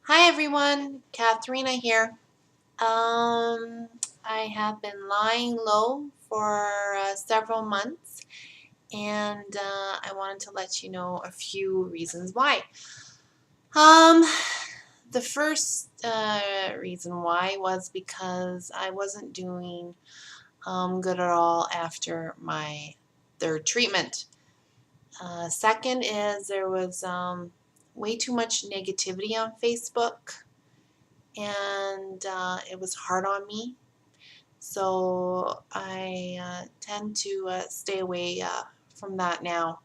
Hi everyone, Katharina here. I have been lying low for several months, and I wanted to let you know a few reasons why. Um, the first reason why was because I wasn't doing good at all after my third treatment. Second is there was way too much negativity on Facebook, and it was hard on me. So I tend to stay away from that now.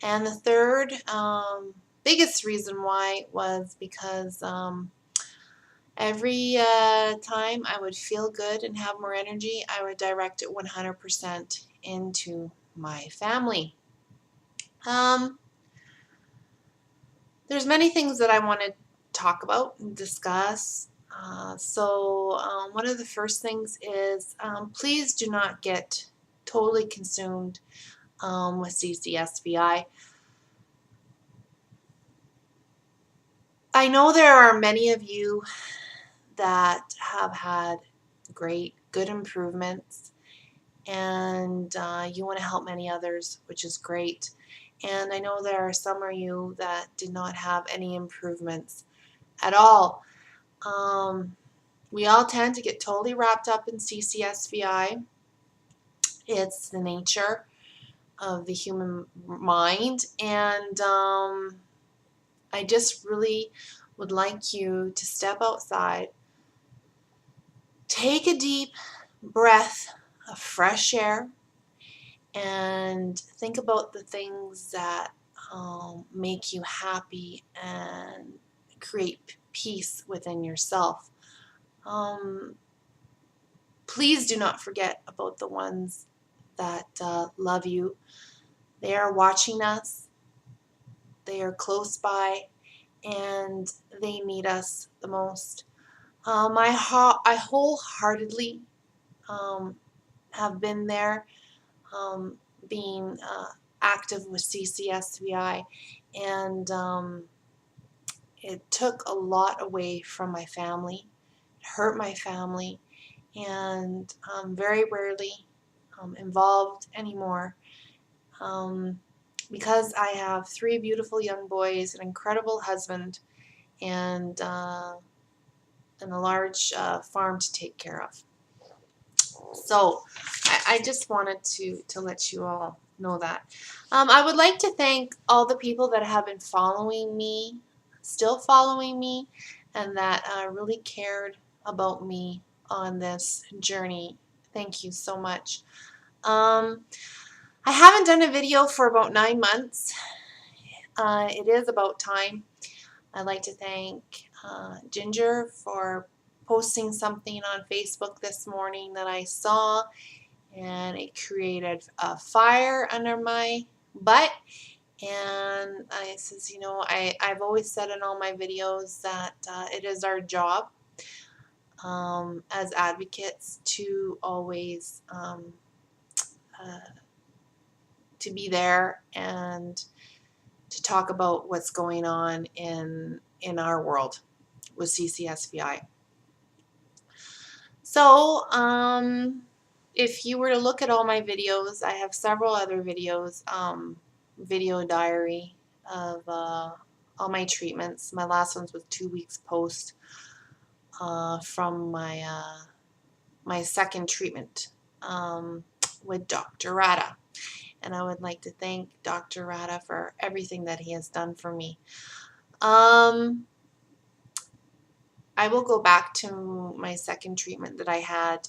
And the third biggest reason why was because every time I would feel good and have more energy, I would direct it 100% into my family. Um, there's many things that I want to talk about and discuss. One of the first things is please do not get totally consumed with CCSVI. I know there are many of you that have had good improvements, and you want to help many others, which is great. And I know there are some of you that did not have any improvements at all. We all tend to get totally wrapped up in CCSVI. It's the nature of the human mind, and I just really would like you to step outside, take a deep breath of fresh air, and think about the things that make you happy and create peace within yourself. Um, Please do not forget about the ones that love you. They are watching us, they are close by, and they need us the most. I wholeheartedly um, have been there, um, being active with CCSVI, and it took a lot away from my family. It hurt my family, and I'm very rarely involved anymore. Um, because I have three beautiful young boys, an incredible husband, and a large farm to take care of. So I just wanted to let you all know that. I would like to thank all the people that have been following me, still following me, and that really cared about me on this journey. Thank you so much. Um, I haven't done a video for about 9 months. It is about time. I'd like to thank Ginger for posting something on Facebook this morning that I saw, and it created a fire under my butt. And I says, I've always said in all my videos that it is our job as advocates to always uh, to be there and to talk about what's going on in our world with CCSVI. So, if you were to look at all my videos, I have several other videos, video diary of all my treatments. My last one's was 2 weeks post from my second treatment with Dr.Arata. And I would like to thank Dr.Arata for everything that he has done for me. I will go back to my second treatment that I had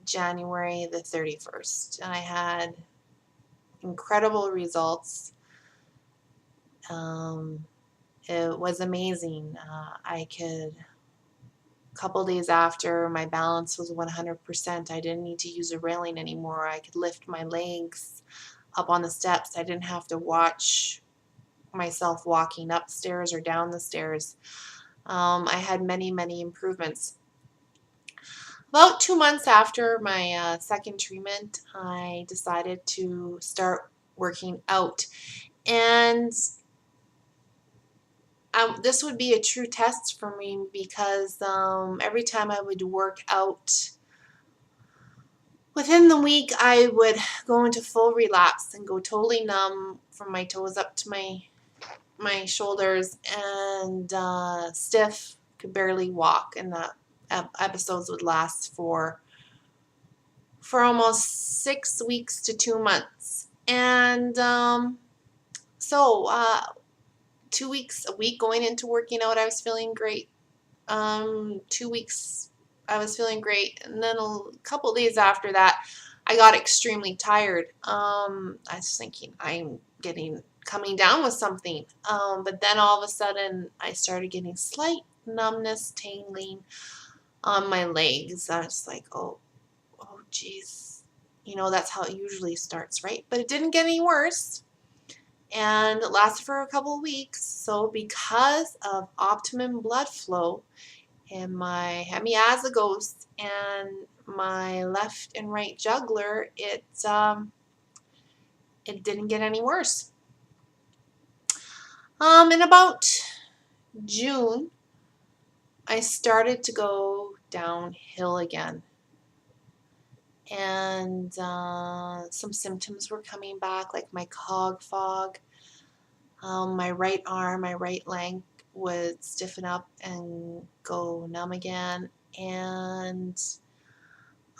January the 31st. And I had incredible results. It was amazing. A couple days after, my balance was 100%. I didn't need to use a railing anymore. I could lift my legs up on the steps. I didn't have to watch myself walking upstairs or down the stairs. I had many, many improvements. About 2 months after my second treatment, I decided to start working out. And this would be a true test for me because every time I would work out, within the week I would go into full relapse and go totally numb from my toes up to my shoulders and stiff, could barely walk, and the episodes would last for almost 6 weeks to 2 months. And so 2 weeks, a week going into working out, I was feeling great. 2 weeks, I was feeling great, and then a couple days after that, I got extremely tired. I was thinking I'm coming down with something, but then all of a sudden I started getting slight numbness, tingling on my legs. I was like, oh geez, that's how it usually starts, right? But it didn't get any worse, and it lasted for a couple of weeks. So because of optimum blood flow in my hemiazygos and my left and right jugular, it didn't get any worse. In about June, I started to go downhill again, and some symptoms were coming back, like my cog fog. My right arm, my right leg would stiffen up and go numb again. And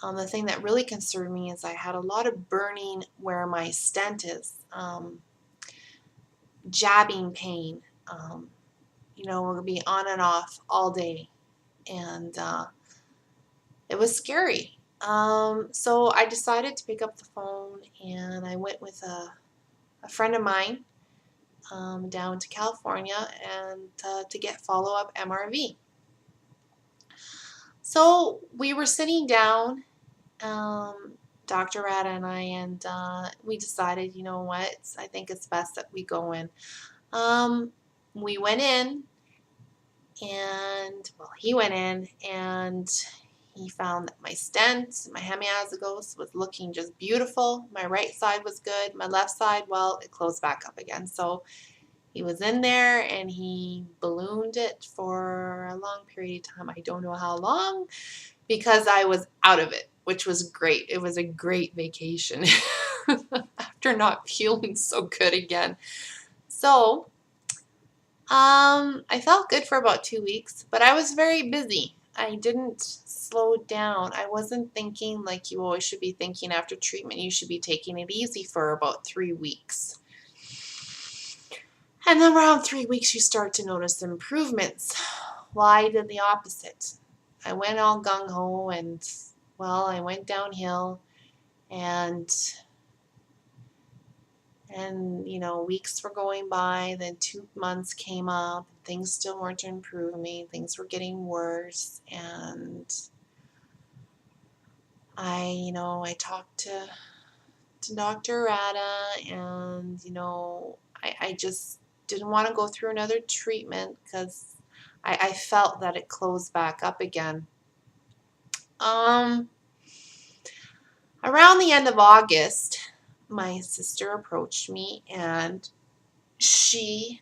the thing that really concerned me is I had a lot of burning where my stent is, jabbing pain. It would be on and off all day, and it was scary. So I decided to pick up the phone, and I went with a friend of mine down to California and to get follow-up MRV. So we were sitting down, Dr.Arata and I, and we decided, you know what, I think it's best that we go in. We went in, and, well, he went in, and he found that my stent, my hemiazygos, was looking just beautiful. My right side was good. My left side, well, it closed back up again. So he was in there, and he ballooned it for a long period of time. I don't know how long, because I was out of it, which was great. It was a great vacation after not feeling so good again. So I felt good for about 2 weeks, but I was very busy. I didn't slow down. I wasn't thinking like you always should be thinking after treatment. You should be taking it easy for about 3 weeks. And then around 3 weeks, you start to notice improvements. Well, I did the opposite. I went all gung-ho, and, well, I went downhill, and weeks were going by, then 2 months came up, things still weren't improving, things were getting worse, and I talked to Dr.Arata, and, I just didn't want to go through another treatment because I felt that it closed back up again. Around the end of August, my sister approached me, and she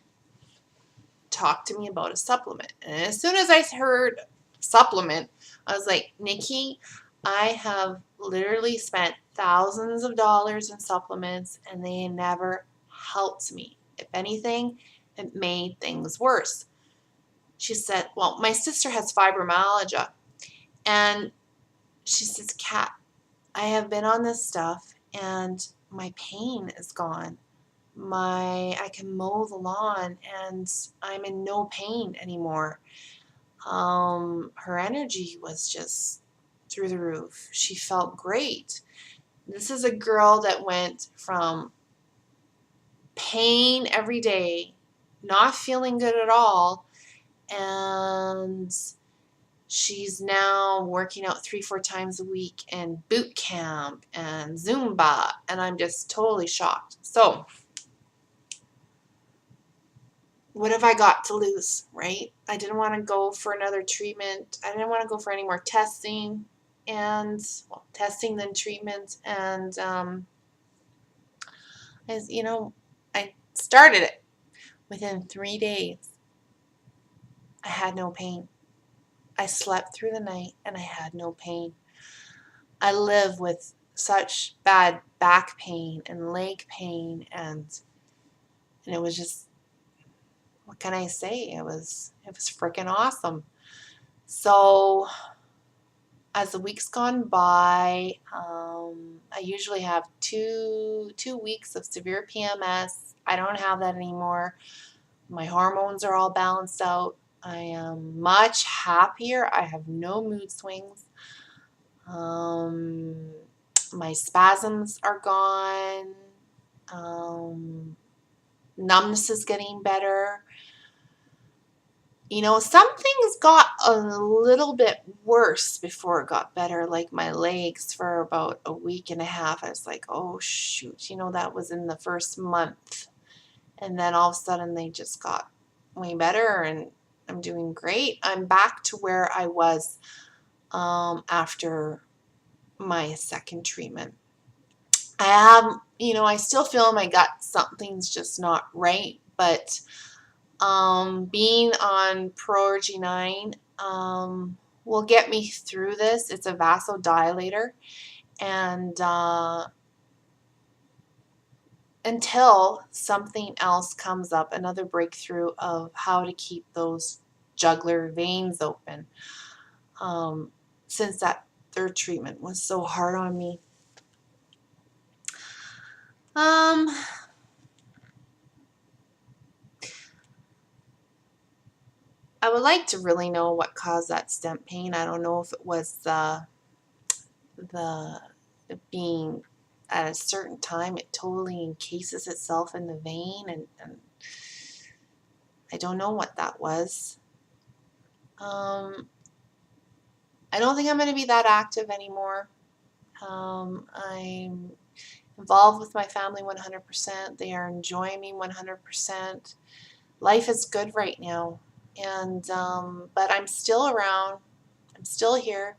talked to me about a supplement. And as soon as I heard supplement, I was like, Nikki, I have literally spent thousands of dollars in supplements, and they never helped me. If anything, it made things worse. She said, well, my sister has fibromyalgia, and she says, Kat, I have been on this stuff, and my pain is gone. I can mow the lawn, and I'm in no pain anymore. Her energy was just through the roof. She felt great. This is a girl that went from pain every day, not feeling good at all, and she's now working out 3-4 times a week in boot camp and Zumba, and I'm just totally shocked. So what have I got to lose, right? I didn't want to go for another treatment. I didn't want to go for any more testing, and, well, testing then treatment. And I started it within 3 days. had no pain. I slept through the night and I had no pain. I live with such bad back pain and leg pain, and it was just, what can I say? It was freaking awesome. So as the weeks gone by, I usually have two weeks of severe PMS. I don't have that anymore. My hormones are all balanced out. I am much happier. I have no mood swings. My spasms are gone. Numbness is getting better. You know, some things got a little bit worse before it got better, like my legs for about a week and a half. I was like, oh shoot, you know, that was in the first month. And then all of a sudden they just got way better and I'm doing great. I'm back to where I was after my second treatment. I have, you know, I still feel in my gut something's just not right, but being on Pro-G9 will get me through this. It's a vasodilator, and until something else comes up, another breakthrough of how to keep those jugular veins open, since that third treatment was so hard on me. I would like to really know what caused that stent pain. I don't know if it was the being at a certain time, it totally encases itself in the vein, and I don't know what that was. I don't think I'm going to be that active anymore. I'm involved with my family 100%. They are enjoying me 100%. Life is good right now, and but I'm still around. I'm still here.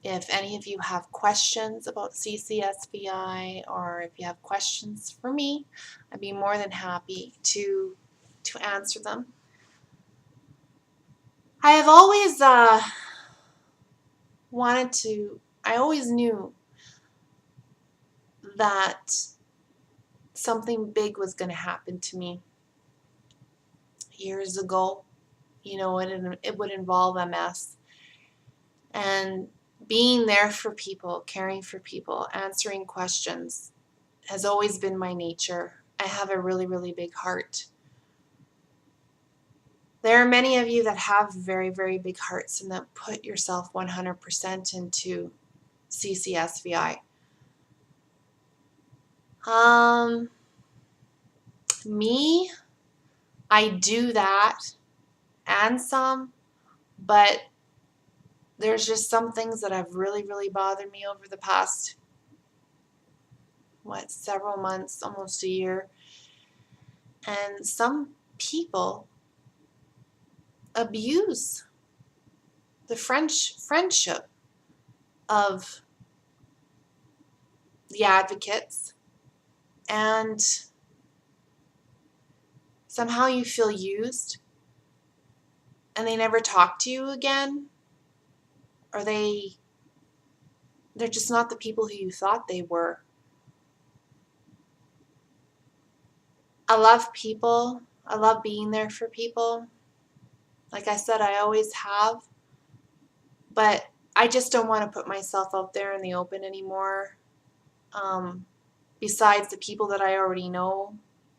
If any of you have questions about CCSVI, or if you have questions for me, I'd be more than happy to answer them. I have always I always knew that something big was going to happen to me years ago. You know, it would involve MS. And being there for people, caring for people, answering questions has always been my nature. I have a really, really big heart. There are many of you that have very, very big hearts and that put yourself 100% into CCSVI. Me, I do that and some, but there's just some things that have really, really bothered me over the past, several months, almost a year. And some people abuse the friendship of the advocates, and somehow you feel used and they never talk to you again, or they're just not the people who you thought they were. I love people. I love being there for people. Like I said, I always have, but I just don't want to put myself out there in the open anymore. Besides the people that I already know,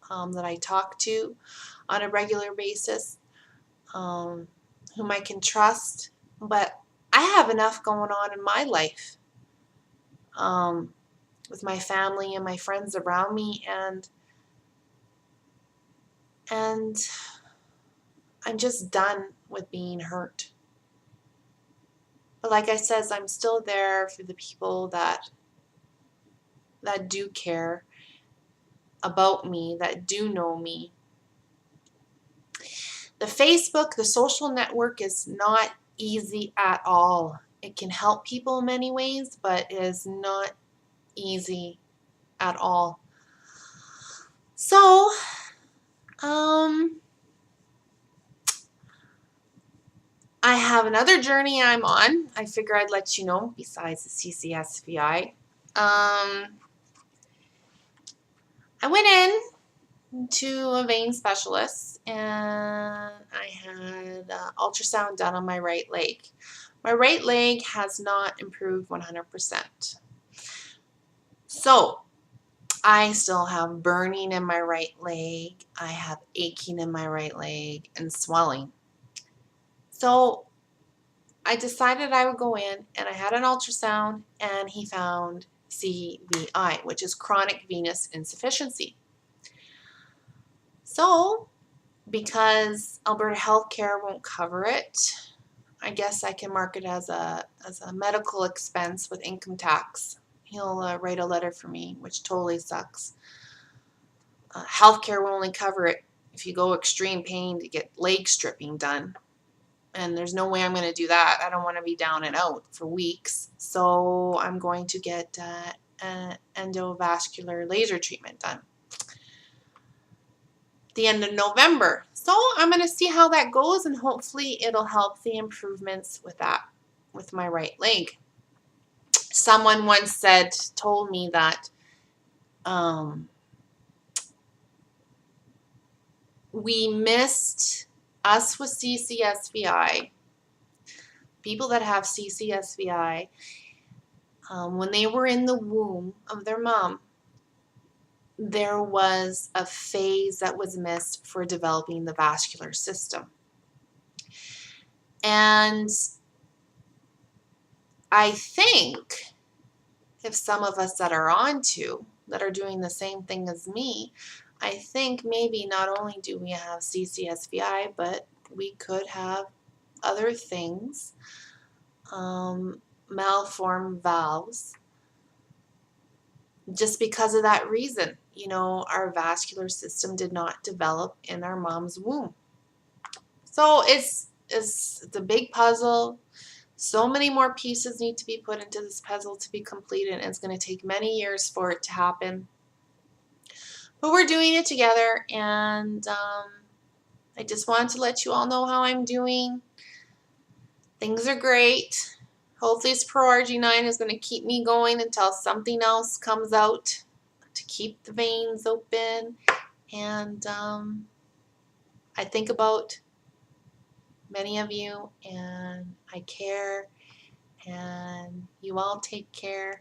that I talk to on a regular basis, whom I can trust. But I have enough going on in my life, with my family and my friends around me, and I'm just done with being hurt. But like I said, I'm still there for the people that do care about me, that do know me. The Facebook, the social network, is not easy at all. It can help people in many ways, but it is not easy at all. So, I have another journey I'm on. I figure I'd let you know besides the CCSVI. I went in to a vein specialist and I had an ultrasound done on my right leg. My right leg has not improved 100%. So I still have burning in my right leg. I have aching in my right leg and swelling. So I decided I would go in and I had an ultrasound and he found CVI, which is chronic venous insufficiency. So because Alberta Healthcare won't cover it, I guess I can mark it as a medical expense with income tax. He'll write a letter for me, which totally sucks. Healthcare will only cover it if you go extreme pain to get leg stripping done. And there's no way I'm going to do that. I don't want to be down and out for weeks. So I'm going to get an endovascular laser treatment done the end of November. So I'm going to see how that goes and hopefully it'll help the improvements with that, with my right leg. Someone once told me that we missed, us with CCSVI, people that have CCSVI, when they were in the womb of their mom, there was a phase that was missed for developing the vascular system. And I think if some of us that are that are doing the same thing as me, I think maybe not only do we have CCSVI, but we could have other things, malformed valves, just because of that reason. You know, our vascular system did not develop in our mom's womb. So it's a big puzzle. So many more pieces need to be put into this puzzle to be completed, and it's going to take many years for it to happen. But we're doing it together, and I just wanted to let you all know how I'm doing. Things are great. Hopefully this ProRG9 is going to keep me going until something else comes out to keep the veins open. And I think about many of you, and I care, and you all take care.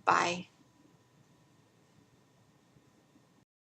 Bye.